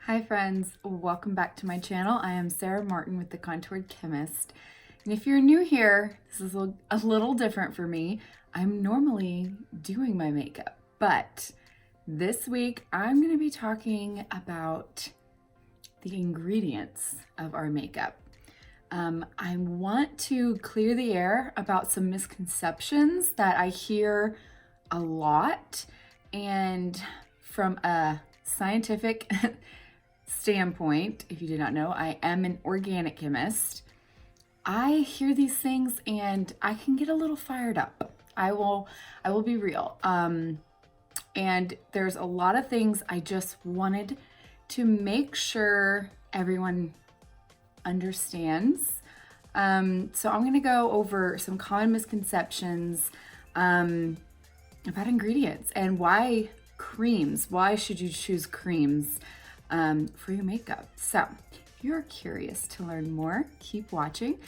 Hi friends, welcome back to my channel. I am Sarah Martin with the Contoured Chemist. And if you're new here, this is a little different for me. I'm normally doing my makeup, but this week I'm going to be talking about the ingredients of our makeup. I want to clear the air about some misconceptions that I hear a lot, and from a scientific standpoint, if you did not know, I am an organic chemist. I hear these things and I can get a little fired up. I will be real. And there's a lot of things I just wanted to make sure everyone understands. So I'm going to go over some common misconceptions about ingredients and why creams. Why should you choose creams for your makeup? So if you're curious to learn more, keep watching.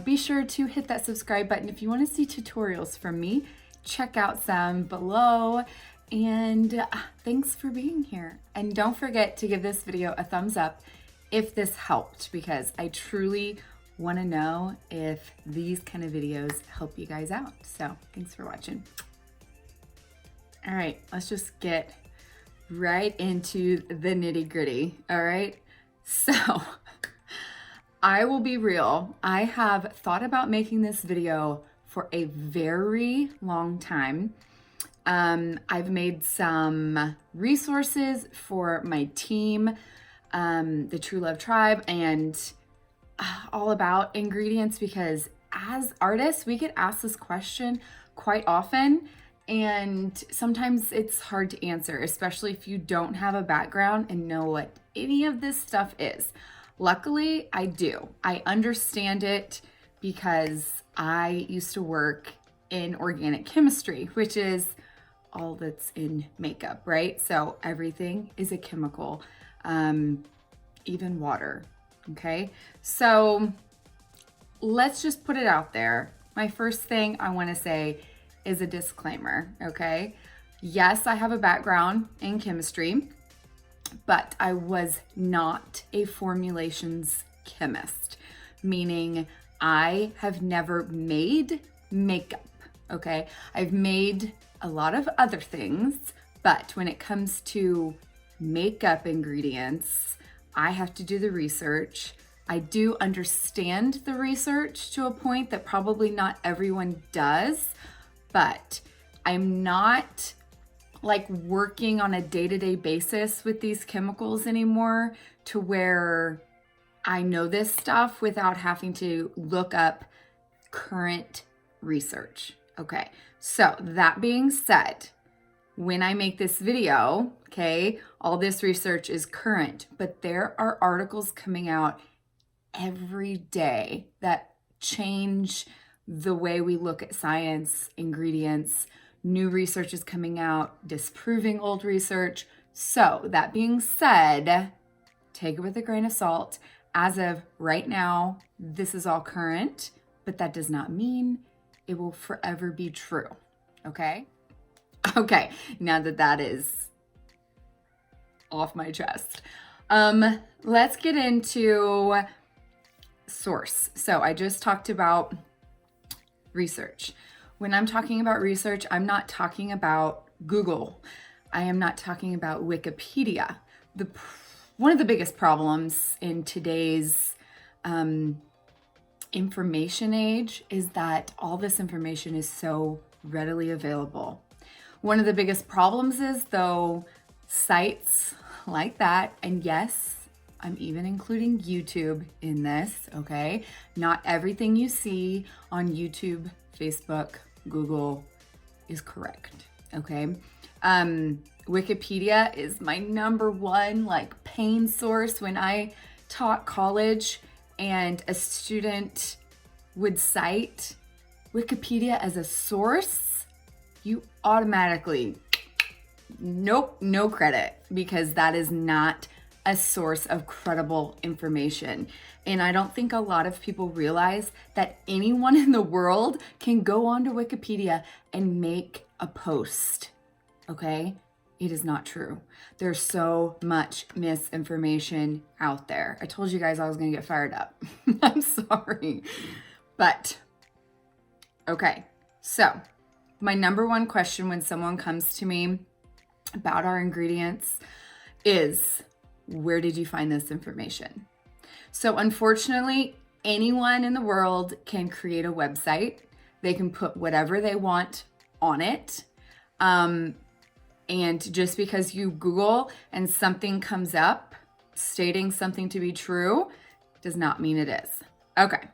Be sure to hit that subscribe button. If you want to see tutorials from me, check out some below. And thanks for being here. And don't forget to give this video a thumbs up if this helped, because I truly want to know if these kind of videos help you guys out. So thanks for watching. All right, let's just get right into the nitty gritty. All right, so I will be real. I have thought about making this video for a very long time. I've made some resources for my team, the True Love Tribe, and all about ingredients, because as artists, we get asked this question quite often. And sometimes it's hard to answer, especially if you don't have a background and know what any of this stuff is. Luckily, I do. I understand it because I used to work in organic chemistry, which is all that's in makeup, right? So everything is a chemical, even water, okay? So let's just put it out there. My first thing I want to say is a disclaimer, okay? Yes, I have a background in chemistry, but I was not a formulations chemist, meaning I have never made makeup, okay? I've made a lot of other things, but when it comes to makeup ingredients, I have to do the research. I do understand the research to a point that probably not everyone does, but I'm not like working on a day-to-day basis with these chemicals anymore to where I know this stuff without having to look up current research. Okay, so that being said, when I make this video, okay, all this research is current, but there are articles coming out every day that change the way we look at science, ingredients. New research is coming out disproving old research. So that being said, take it with a grain of salt. As of right now, this is all current, but that does not mean it will forever be true, okay? Okay, now that that is off my chest, let's get into source. So I just talked about research. When I'm talking about research, I'm not talking about Google. I am not talking about Wikipedia. One of the biggest problems in today's information age is that all this information is so readily available. One of the biggest problems is, though, sites like that, and yes, I'm even including YouTube in this, okay? Not everything you see on YouTube, Facebook, Google is correct, okay? Wikipedia is my number one like pain source. When I taught college and a student would cite Wikipedia as a source, you automatically, nope, no credit, because that is not a source of credible information. And I don't think a lot of people realize that anyone in the world can go onto Wikipedia and make a post, okay? it is not true. There's so much misinformation out there. I told you guys I was gonna get fired up. I'm sorry. But, okay. So, my number one question when someone comes to me about our ingredients is, where did you find this information? So unfortunately, anyone in the world can create a website. They can put whatever they want on it. And just because you Google and something comes up stating something to be true does not mean it is. Okay,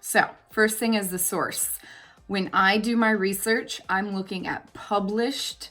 so first thing is the source. When I do my research, I'm looking at published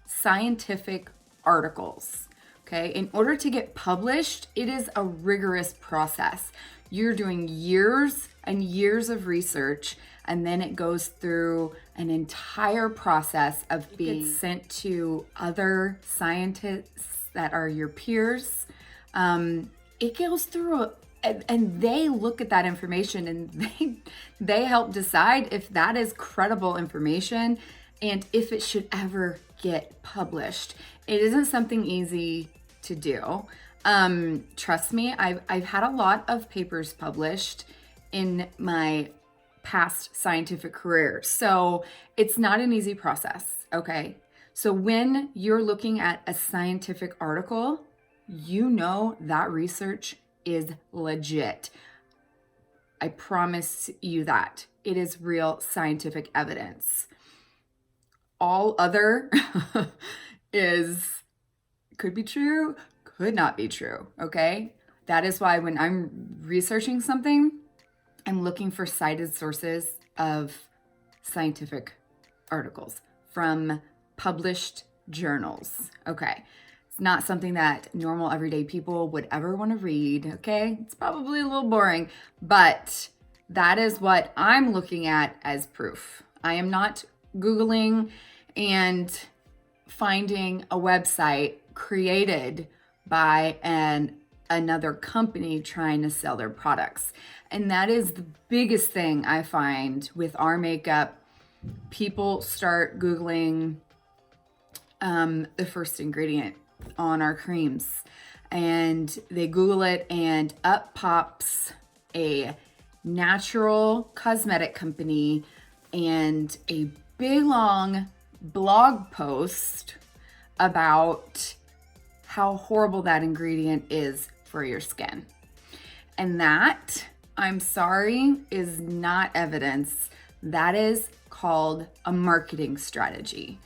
scientific articles. Okay, in order to get published, it is a rigorous process. You're doing years and years of research, and then it goes through an entire process of being sent to other scientists that are your peers. It goes through, and they look at that information and they help decide if that is credible information and if it should ever get published. It isn't something easy to do. Trust me, I've had a lot of papers published in my past scientific career. So it's not an easy process, okay? So when you're looking at a scientific article, you know that research is legit. I promise you that. It is real scientific evidence. All other could be true, could not be true, okay? That is why when I'm researching something, I'm looking for cited sources of scientific articles from published journals, okay? It's not something that normal everyday people would ever want to read, okay? It's probably a little boring, but that is what I'm looking at as proof. I am not Googling and finding a website created by another company trying to sell their products. And that is the biggest thing I find with our makeup. People start Googling the first ingredient on our creams, and they Google it and up pops a natural cosmetic company and a big long blog post about how horrible that ingredient is for your skin. And that, I'm sorry, is not evidence. That is called a marketing strategy.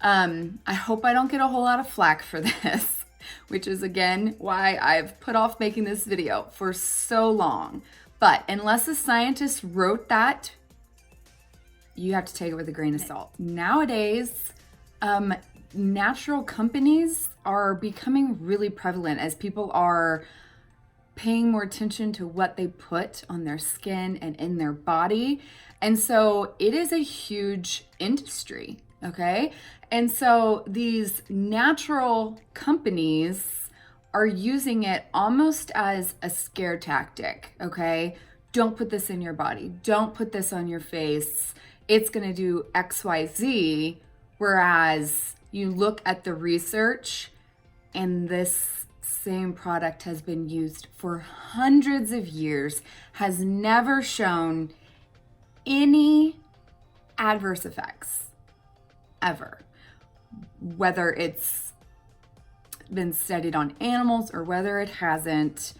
I hope I don't get a whole lot of flack for this, which is again why I've put off making this video for so long. But unless a scientist wrote that, you have to take it with a grain of salt. Nowadays, natural companies are becoming really prevalent as people are paying more attention to what they put on their skin and in their body. And so it is a huge industry, okay? And so these natural companies are using it almost as a scare tactic, okay? Don't put this in your body. Don't put this on your face. It's gonna do XYZ, whereas you look at the research and this same product has been used for hundreds of years, has never shown any adverse effects, ever. Whether it's been studied on animals or whether it hasn't,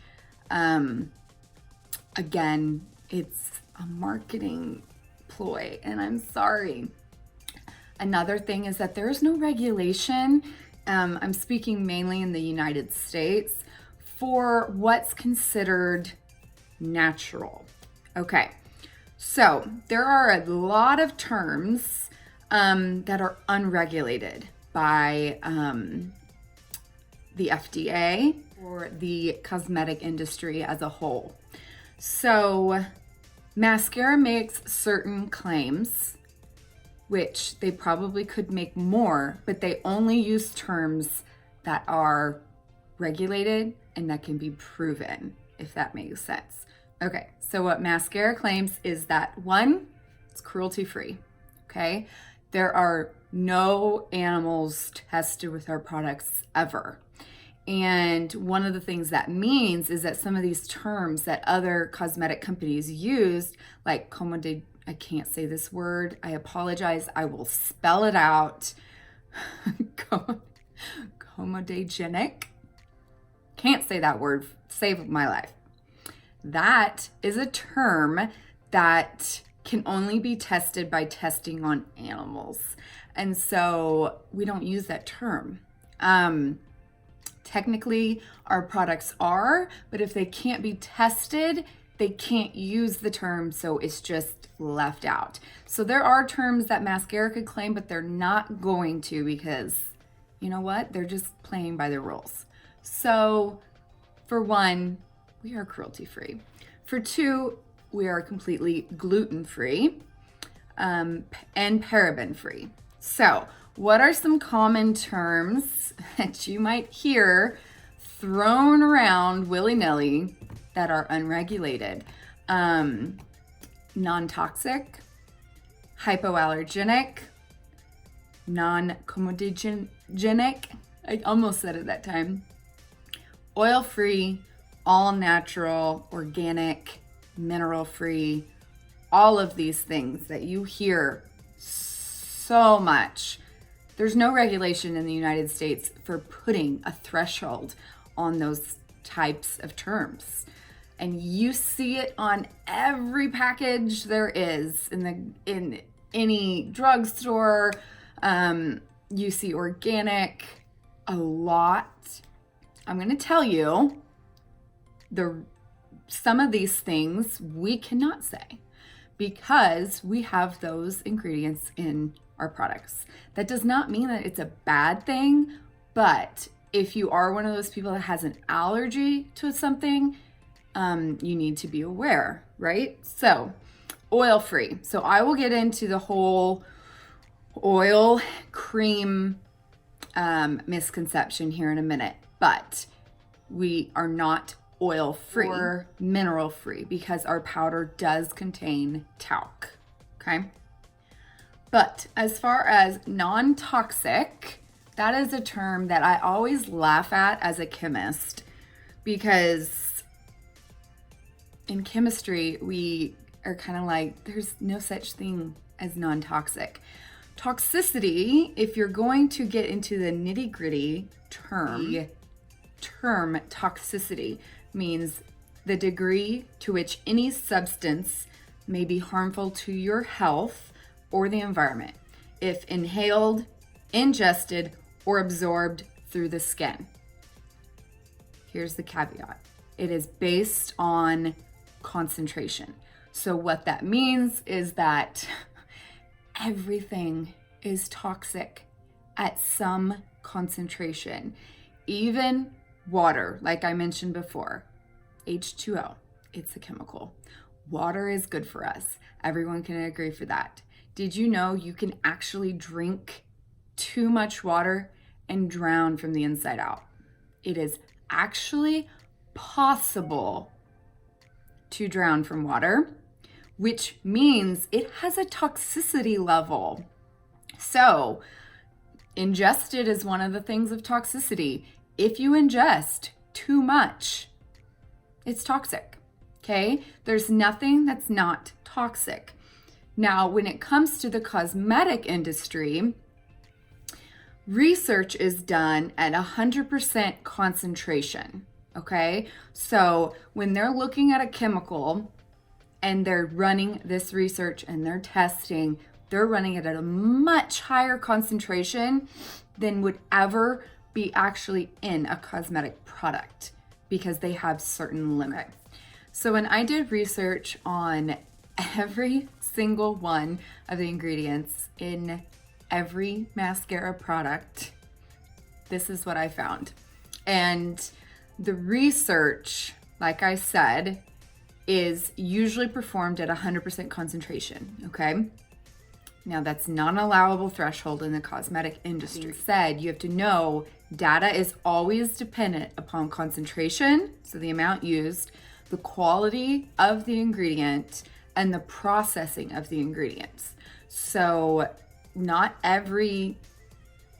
again, it's a marketing ploy, and I'm sorry. Another thing is that there is no regulation, I'm speaking mainly in the United States, for what's considered natural. Okay, so there are a lot of terms that are unregulated by the FDA or the cosmetic industry as a whole. So mascara makes certain claims, which they probably could make more, but they only use terms that are regulated and that can be proven, if that makes sense. Okay, so what mascara claims is that one, it's cruelty-free, okay? There are no animals tested with our products ever. And one of the things that means is that some of these terms that other cosmetic companies used, like I can't say this word, I apologize, I will spell it out. Comedogenic. Can't say that word, save my life. That is a term that can only be tested by testing on animals. And so we don't use that term. Technically, our products are, but if they can't be tested, they can't use the term, so it's just left out. So there are terms that mascara could claim, but they're not going to, because you know what? They're just playing by the rules. So for one, we are cruelty-free. For two, we are completely gluten-free and paraben-free. So what are some common terms that you might hear thrown around willy-nilly that are unregulated? Non-toxic, hypoallergenic, non-comedogenic, I almost said it that time, oil-free, all-natural, organic, mineral-free, all of these things that you hear so much. There's no regulation in the United States for putting a threshold on those types of terms. And you see it on every package there is in any drugstore. You see organic a lot. I'm going to tell you some of these things we cannot say because we have those ingredients in our products. That does not mean that it's a bad thing, but if you are one of those people that has an allergy to something, you need to be aware, right? So oil-free. So I will get into the whole oil cream misconception here in a minute, but we are not oil-free or mineral-free because our powder does contain talc, okay? But as far as non-toxic, that is a term that I always laugh at as a chemist because in chemistry, we are kind of like, there's no such thing as non-toxic. Toxicity, if you're going to get into the nitty-gritty term toxicity means the degree to which any substance may be harmful to your health or the environment if inhaled, ingested, or absorbed through the skin. Here's the caveat. It is based on concentration. So what that means is that everything is toxic at some concentration. Even water, like I mentioned before, H2O, it's a chemical. Water is good for us. Everyone can agree for that. Did you know you can actually drink too much water and drown from the inside out? It is actually possible to drown from water, which means it has a toxicity level. So, ingested is one of the things of toxicity. If you ingest too much, it's toxic, okay? There's nothing that's not toxic. Now, when it comes to the cosmetic industry, research is done at 100% concentration, okay? So when they're looking at a chemical and they're running this research and they're testing, they're running it at a much higher concentration than would ever be actually in a cosmetic product because they have certain limits. So when I did research on every single one of the ingredients in every mascara product, this is what I found. And the research, like I said, is usually performed at 100% concentration, okay? Now that's not an allowable threshold in the cosmetic industry. Being said, you have to know data is always dependent upon concentration, so the amount used, the quality of the ingredient, and the processing of the ingredients. So not every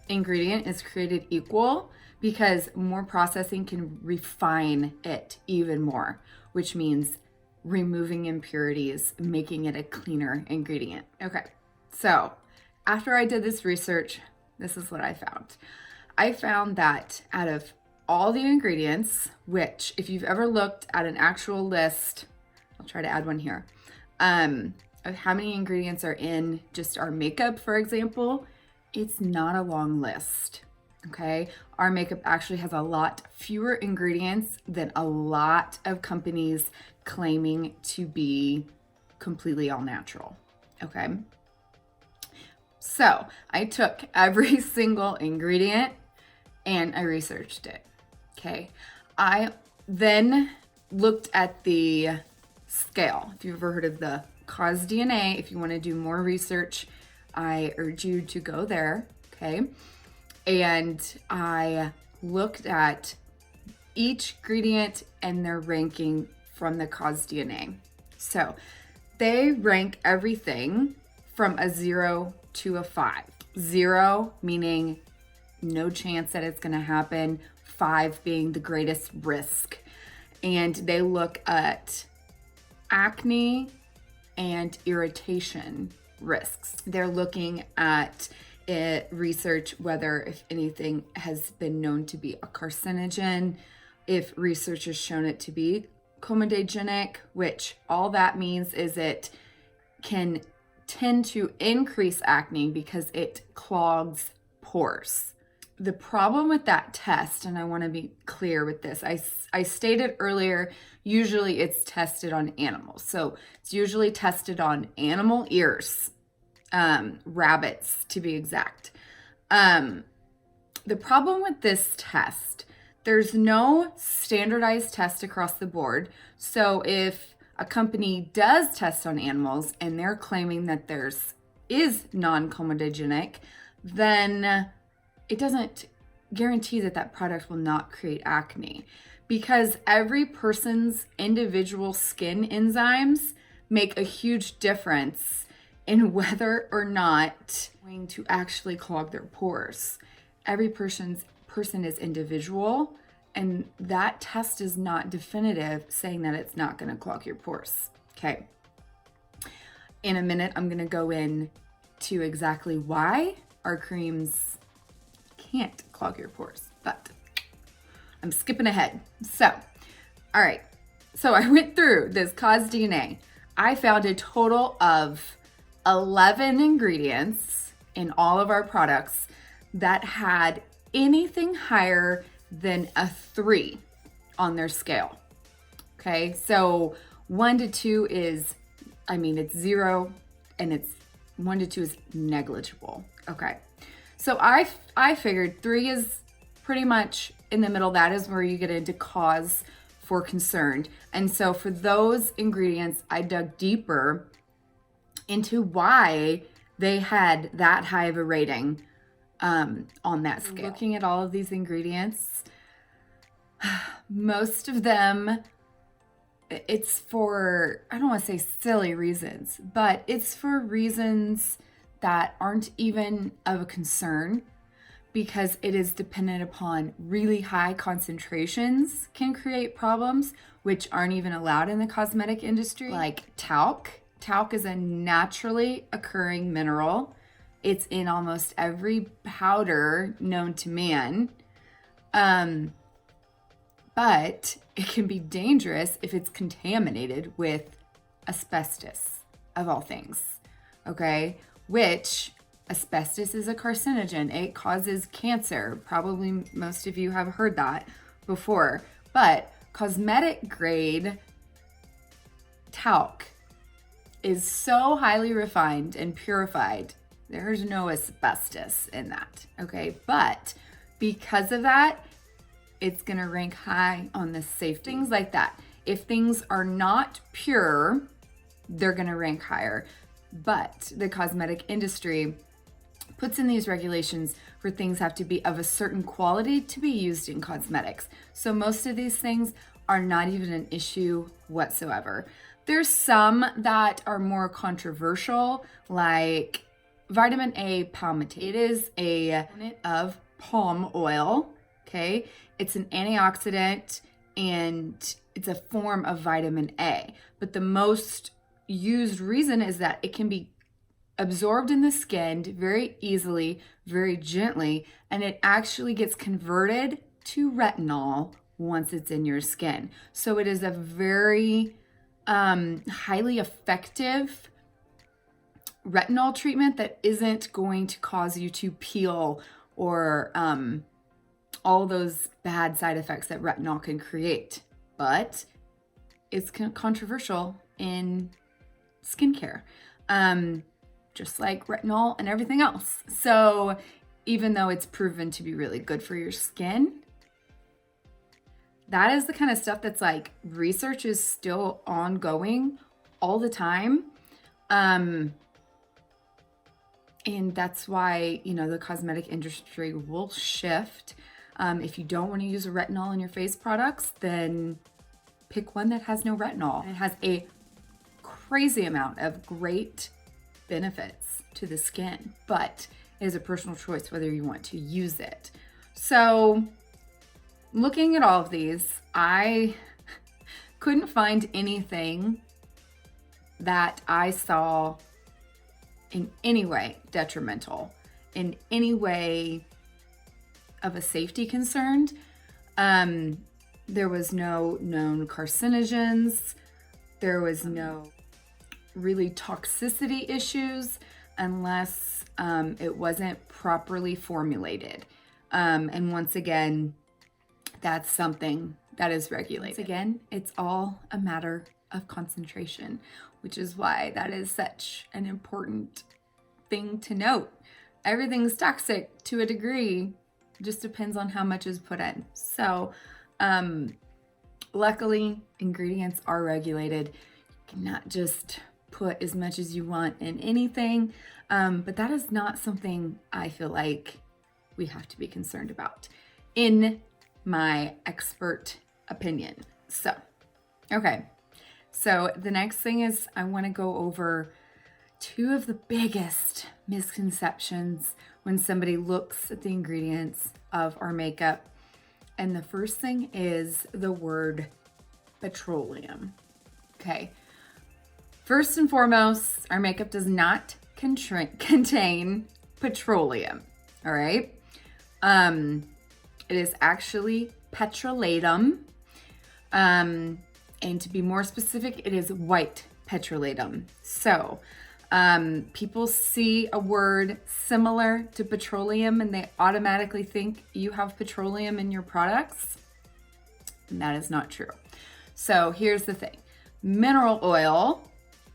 ingredient is created equal, because more processing can refine it even more, which means removing impurities, making it a cleaner ingredient. Okay, so after I did this research, this is what I found. I found that out of all the ingredients, which if you've ever looked at an actual list, I'll try to add one here, of how many ingredients are in just our makeup, for example, it's not a long list, okay? Our makeup actually has a lot fewer ingredients than a lot of companies claiming to be completely all natural, okay? So I took every single ingredient and I researched it, okay? I then looked at the scale. If you've ever heard of the cause DNA, if you want to do more research, I urge you to go there, okay? And I looked at each ingredient and their ranking from the cause DNA. So they rank everything from a 0 to a 5. 0 meaning no chance that it's going to happen, 5 being the greatest risk. And they look at acne and irritation risks. They're looking at research whether if anything has been known to be a carcinogen, if research has shown it to be comedogenic, which all that means is it can tend to increase acne because it clogs pores. The problem with that test, and I want to be clear with this, I stated earlier, usually it's tested on animals. So it's usually tested on animal ears, rabbits to be exact. The problem with this test, there's no standardized test across the board. So if a company does test on animals and they're claiming that theirs is non-comedogenic, then it doesn't guarantee that that product will not create acne, because every person's individual skin enzymes make a huge difference in whether or not going to actually clog their pores. Every person is individual, and that test is not definitive saying that it's not going to clog your pores. Okay. In a minute, I'm going to go in to exactly why our creams can't clog your pores, but I'm skipping ahead. So, all right. So I went through this cause DNA. I found a total of 11 ingredients in all of our products that had anything higher than a 3 on their scale. Okay, so 1 to 2 is, it's 0, and it's 1 to 2 is negligible. Okay, so I figured 3 is pretty much in the middle. That is where you get into cause for concern. And so for those ingredients, I dug deeper into why they had that high of a rating on that scale. Looking at all of these ingredients, most of them, it's for, I don't want to say silly reasons, but it's for reasons that aren't even of a concern, because it is dependent upon really high concentrations can create problems, which aren't even allowed in the cosmetic industry, like talc. Talc is a naturally occurring mineral. It's in almost every powder known to man. But it can be dangerous if it's contaminated with asbestos, of all things, okay? Which asbestos is a carcinogen. It causes cancer. Probably most of you have heard that before. But cosmetic grade talc is so highly refined and purified, there's no asbestos in that, okay? But because of that, it's gonna rank high on the safe things like that. If things are not pure, they're gonna rank higher. But the cosmetic industry puts in these regulations for things have to be of a certain quality to be used in cosmetics. So most of these things are not even an issue whatsoever. There's some that are more controversial, like vitamin A palmitate. It is a unit of palm oil, okay? It's an antioxidant and it's a form of vitamin A. But the most used reason is that it can be absorbed in the skin very easily, very gently, and it actually gets converted to retinol once it's in your skin. So it is a very highly effective retinol treatment that isn't going to cause you to peel or all those bad side effects that retinol can create. But it's controversial in skincare, just like retinol and everything else. So even though it's proven to be really good for your skin, that is the kind of stuff that's like research is still ongoing all the time. And that's why, you know, the cosmetic industry will shift. If you don't want to use a retinol in your face products, then pick one that has no retinol. And it has a crazy amount of great benefits to the skin, but it is a personal choice whether you want to use it. So looking at all of these, I couldn't find anything that I saw in any way detrimental, in any way of a safety concern. There was no known carcinogens. There was no really toxicity issues unless it wasn't properly formulated. And once again, that's something that is regulated. Once again, it's all a matter of concentration, which is why that is such an important thing to note. Everything's toxic to a degree, just depends on how much is put in. So luckily, ingredients are regulated. You cannot just put as much as you want in anything, but that is not something I feel like we have to be concerned about, in my expert opinion. So, okay. So the next thing is I want to go over two of the biggest misconceptions when somebody looks at the ingredients of our makeup. And the first thing is the word petroleum. Okay. First and foremost, our makeup does not contain petroleum. All right. It is actually petrolatum. And to be more specific, it is white petrolatum. So people see a word similar to petroleum and they automatically think you have petroleum in your products. And that is not true. So here's the thing. Mineral oil,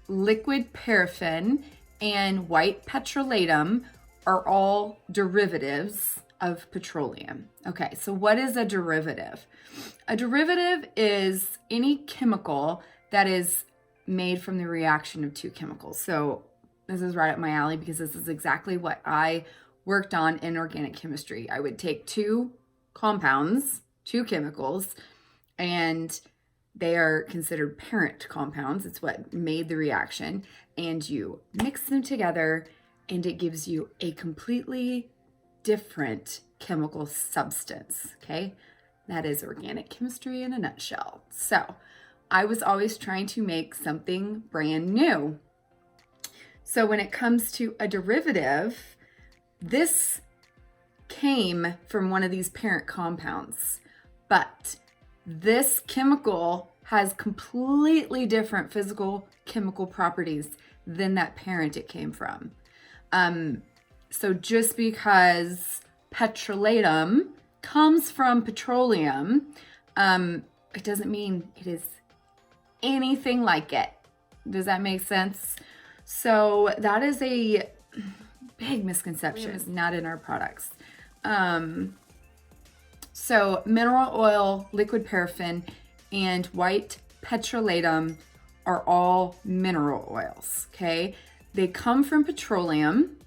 liquid paraffin, and white petrolatum are all derivatives of petroleum. Okay, so what is a derivative? A derivative is any chemical that is made from the reaction of two chemicals. So this is right up my alley because this is exactly what I worked on in organic chemistry. I would take two compounds, two chemicals, and they are considered parent compounds. It's what made the reaction. And you mix them together and it gives you a completely different chemical substance, okay? That is organic chemistry in a nutshell. So I was always trying to make something brand new. So when it comes to a derivative, this came from one of these parent compounds, but this chemical has completely different physical chemical properties than that parent it came from. So just because petrolatum comes from petroleum, it doesn't mean it is anything like it. Does that make sense? So that is a big misconception. It's not in our products. So mineral oil, liquid paraffin, and white petrolatum are all mineral oils, okay? They come from petroleum.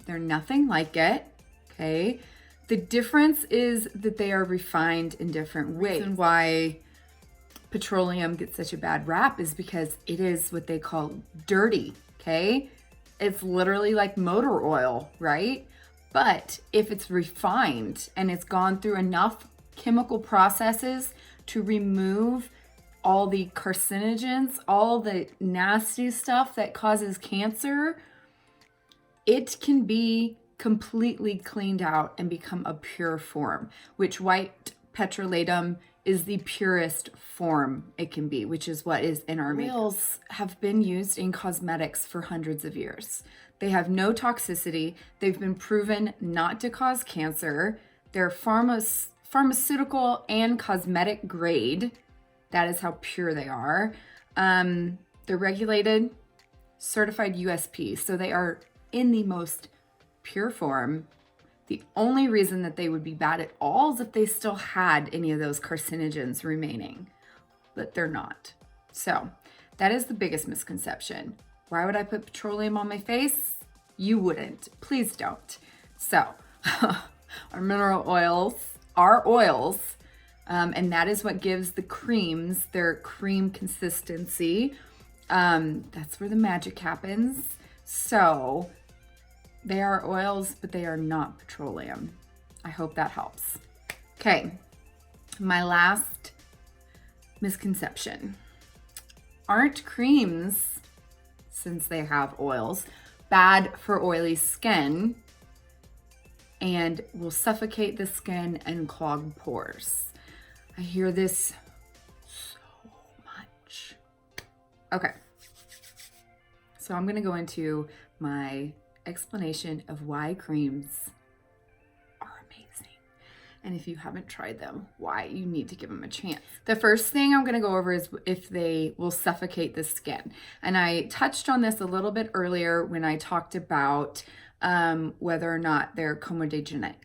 They're nothing like it, okay? The difference is that they are refined in different ways. And why petroleum gets such a bad rap is because it is what they call dirty, okay? It's literally like motor oil, right? But if it's refined and it's gone through enough chemical processes to remove all the carcinogens, all the nasty stuff that causes cancer, it can be completely cleaned out and become a pure form, which white petrolatum is the purest form it can be, which is what is in our makeup. Oils have been used in cosmetics for hundreds of years. They have no toxicity. They've been proven not to cause cancer. They're pharmaceutical and cosmetic grade. That is how pure they are. They're regulated, certified USP. So they are in the most pure form. The only reason that they would be bad at all is if they still had any of those carcinogens remaining, but they're not. So that is the biggest misconception. Why would I put petroleum on my face? You wouldn't. Please don't. So our mineral oils are oils, and that is what gives the creams their cream consistency. That's where the magic happens. So they are oils, but they are not petroleum. I hope that helps. Okay, my last misconception. Aren't creams, since they have oils, bad for oily skin and will suffocate the skin and clog pores? I hear this so much. Okay, so I'm gonna go into my explanation of why creams are amazing, and if you haven't tried them, why you need to give them a chance. The first thing I'm going to go over is if they will suffocate the skin, and I touched on this a little bit earlier when I talked about whether or not they're comedogenic.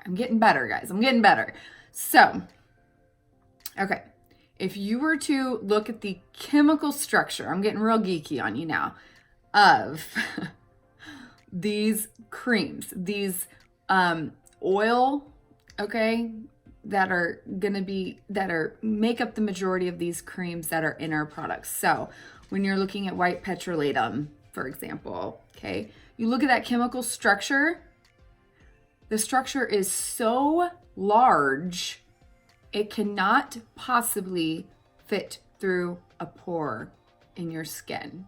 I'm getting better, guys. I'm getting better. So, okay, if you were to look at the chemical structure, I'm getting real geeky on you now, of these creams, these oil, okay, that are make up the majority of these creams that are in our products. So when you're looking at white petrolatum, for example, okay, you look at that chemical structure, the structure is so large, it cannot possibly fit through a pore in your skin.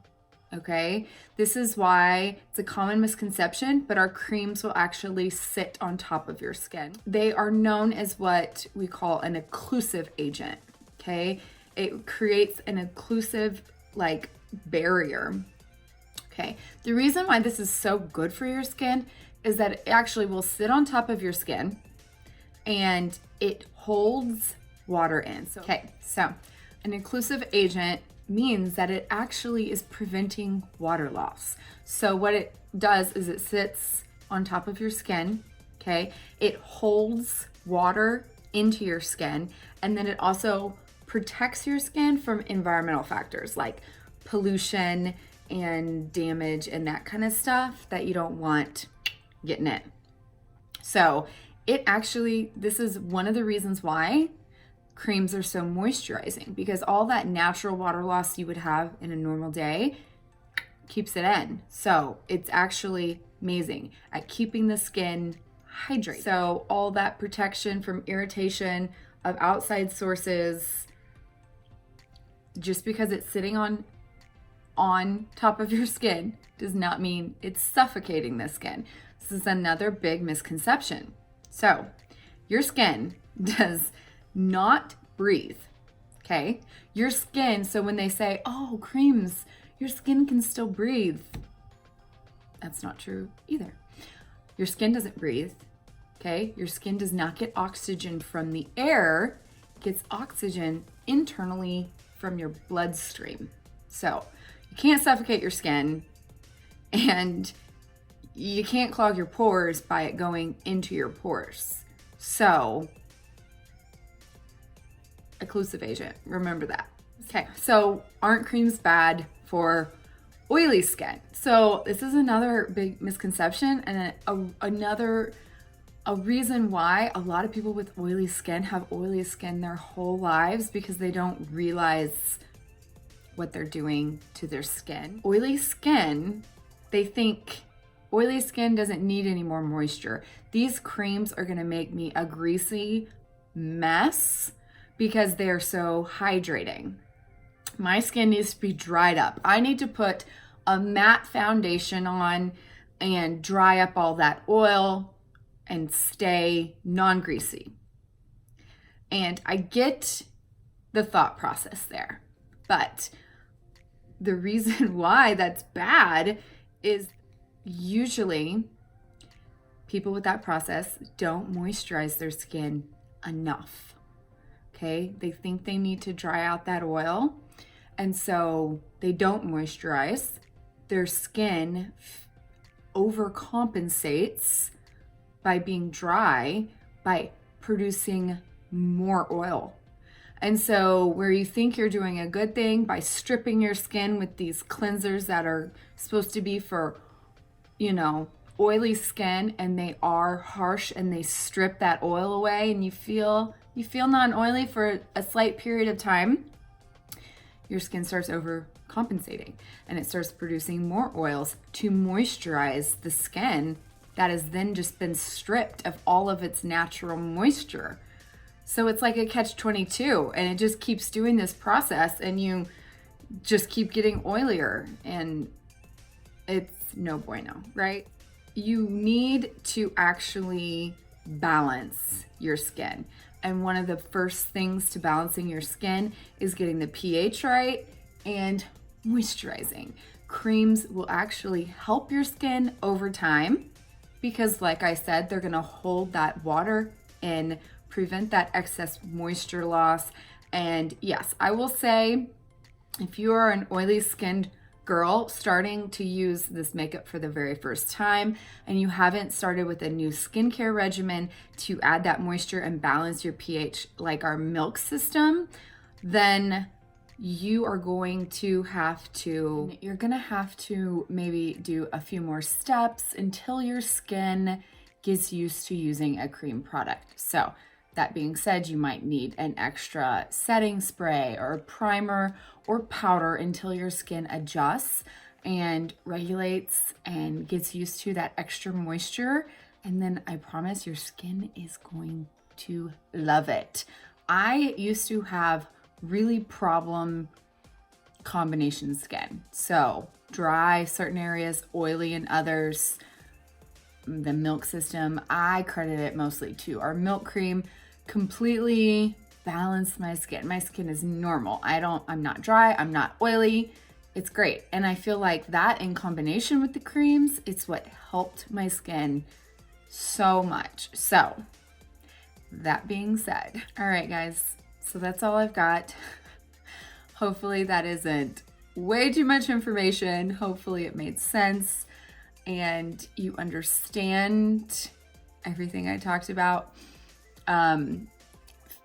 Okay, this is why it's a common misconception, but our creams will actually sit on top of your skin. They are known as what we call an occlusive agent. Okay, it creates an occlusive like barrier. Okay, the reason why this is so good for your skin is that it actually will sit on top of your skin and it holds water in. So, okay, so an occlusive agent means that it actually is preventing water loss. So what it does is it sits on top of your skin, okay? It holds water into your skin, and then it also protects your skin from environmental factors like pollution and damage and that kind of stuff that you don't want getting in. So it actually, this is one of the reasons why creams are so moisturizing, because all that natural water loss you would have in a normal day keeps it in. So it's actually amazing at keeping the skin hydrated. So all that protection from irritation of outside sources, just because it's sitting on top of your skin does not mean it's suffocating the skin. This is another big misconception. So your skin does not breathe, okay? Your skin, so when they say, oh, creams, your skin can still breathe, that's not true either. Your skin doesn't breathe, okay? Your skin does not get oxygen from the air, it gets oxygen internally from your bloodstream. So you can't suffocate your skin, and you can't clog your pores by it going into your pores. So occlusive agent, remember that. Okay, so aren't creams bad for oily skin? So this is another big misconception, and a reason why a lot of people with oily skin have oily skin their whole lives, because they don't realize what they're doing to their skin. Oily skin, they think oily skin doesn't need any more moisture. These creams are gonna make me a greasy mess because they're so hydrating. My skin needs to be dried up. I need to put a matte foundation on and dry up all that oil and stay non-greasy. And I get the thought process there, but the reason why that's bad is usually people with that process don't moisturize their skin enough. Okay, they think they need to dry out that oil, and so they don't moisturize. Their skin overcompensates by being dry by producing more oil. And so where you think you're doing a good thing by stripping your skin with these cleansers that are supposed to be for, you know, oily skin, and they are harsh and they strip that oil away, and you feel non-oily for a slight period of time, your skin starts overcompensating and it starts producing more oils to moisturize the skin that has then just been stripped of all of its natural moisture. So it's like a catch-22, and it just keeps doing this process, and you just keep getting oilier, and it's no bueno, right? You need to actually balance your skin. And one of the first things to balancing your skin is getting the pH right and moisturizing. Creams will actually help your skin over time because, like I said, they're gonna hold that water in, prevent that excess moisture loss. And yes, I will say, if you are an oily skinned girl starting to use this makeup for the very first time and you haven't started with a new skincare regimen to add that moisture and balance your pH like our milk system, then you're gonna have to maybe do a few more steps until your skin gets used to using a cream product. So that being said, you might need an extra setting spray or a primer or powder until your skin adjusts and regulates and gets used to that extra moisture. And then I promise your skin is going to love it. I used to have really problem combination skin. So dry certain areas, oily in others. The milk system, I credit it mostly to our milk cream. Completely balanced my skin. My skin is normal. I'm not dry, I'm not oily. It's great. And I feel like that in combination with the creams, it's what helped my skin so much. So that being said, all right guys, so that's all I've got. Hopefully that isn't way too much information. Hopefully it made sense and you understand everything I talked about.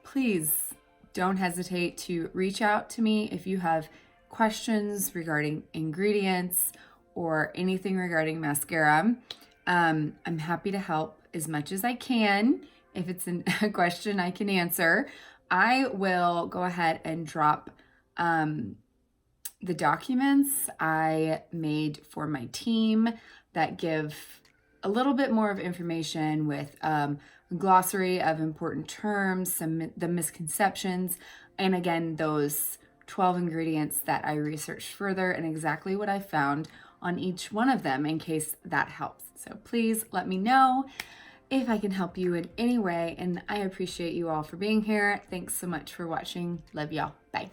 Please don't hesitate to reach out to me if you have questions regarding ingredients or anything regarding mascara. I'm happy to help as much as I can. If it's a question I can answer, I will go ahead and drop the documents I made for my team that give a little bit more of information with a glossary of important terms, the misconceptions, and again, those 12 ingredients that I researched further and exactly what I found on each one of them in case that helps. So please let me know if I can help you in any way, and I appreciate you all for being here. Thanks so much for watching. Love y'all. Bye.